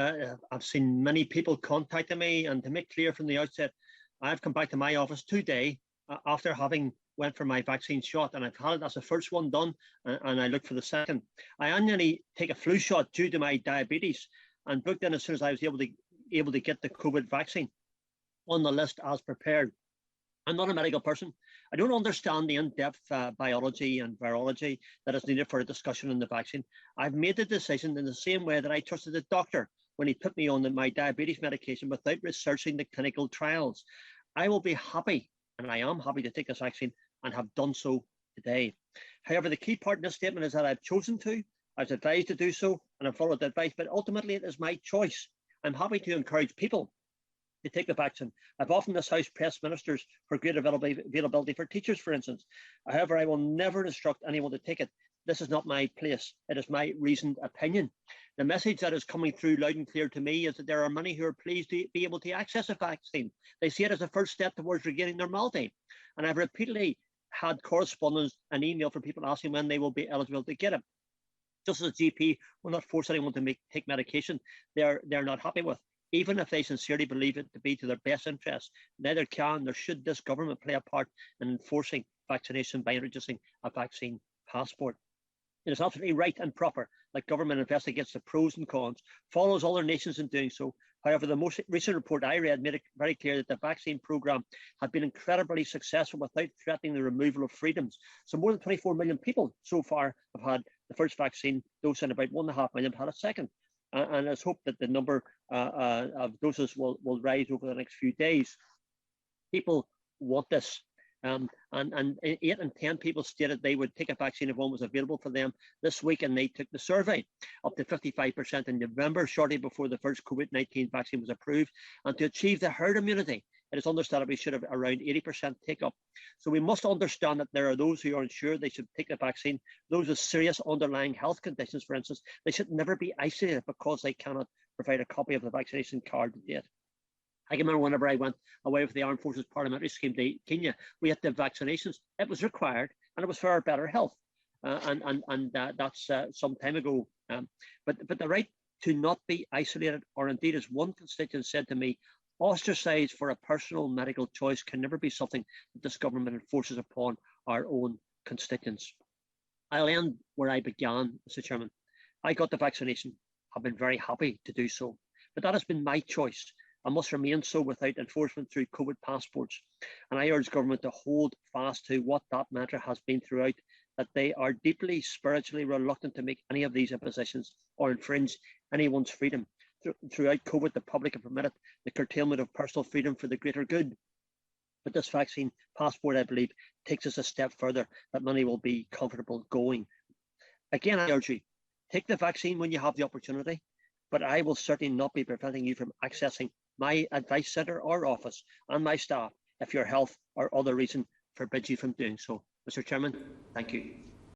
I've seen many people contacting me, and to make clear from the outset, I've come back to my office today after having went for my vaccine shot, and I've had it as the first one done, and I look for the second. I annually take a flu shot due to my diabetes, and booked in as soon as I was able to get the COVID vaccine on the list as prepared. I'm not a medical person. I don't understand the in-depth biology and virology that is needed for a discussion on the vaccine. I've made the decision in the same way that I trusted the doctor when he put me on my diabetes medication without researching the clinical trials. I will be happy, and I am happy to take this vaccine and have done so today. However, the key part in this statement is that I've chosen to, I was advised to do so, and I've followed the advice, but ultimately it is my choice. I'm happy to encourage people to take the vaccine. I've often this House pressed ministers for greater availability for teachers, for instance. However, I will never instruct anyone to take it. This is not my place. It is my reasoned opinion. The message that is coming through loud and clear to me is that there are many who are pleased to be able to access a vaccine. They see it as a first step towards regaining normality. And I've repeatedly had correspondence and email from people asking when they will be eligible to get it. Just as a GP will not force anyone to take medication they're not happy with, even if they sincerely believe it to be to their best interest. Neither can nor should this government play a part in enforcing vaccination by introducing a vaccine passport. It is absolutely right and proper that government investigates the pros and cons, follows other nations in doing so. However, the most recent report I read made it very clear that the vaccine programme had been incredibly successful without threatening the removal of freedoms. So more than 24 million people so far have had the first vaccine dose, and about 1.5 million have had a second. And let's hope that the number of doses will rise over the next few days. People want this. And 8 in 10 people stated they would take a vaccine if one was available for them this week, and they took the survey. Up to 55% in November, shortly before the first COVID-19 vaccine was approved. And to achieve the herd immunity, it is understood that we should have around 80% take up. So we must understand that there are those who are unsure they should take the vaccine. Those with serious underlying health conditions, for instance, they should never be isolated because they cannot provide a copy of the vaccination card to date. I can remember whenever I went away with the Armed Forces Parliamentary Scheme to Kenya, we had the vaccinations. It was required, and it was for our better health. That's some time ago. But the right to not be isolated, or indeed, as one constituent said to me, ostracised for a personal medical choice can never be something that this government enforces upon our own constituents. I'll end where I began, Mr. Chairman. I got the vaccination. I've been very happy to do so. But that has been my choice and must remain so without enforcement through COVID passports. And I urge government to hold fast to what that mantra has been throughout, that they are deeply spiritually reluctant to make any of these impositions or infringe anyone's freedom. Throughout COVID, the public have permitted the curtailment of personal freedom for the greater good. But this vaccine passport, I believe, takes us a step further that many will be comfortable going. Again, I urge you, take the vaccine when you have the opportunity, but I will certainly not be preventing you from accessing my advice centre or office and my staff if your health or other reason forbids you from doing so. Mr. Chairman, thank you.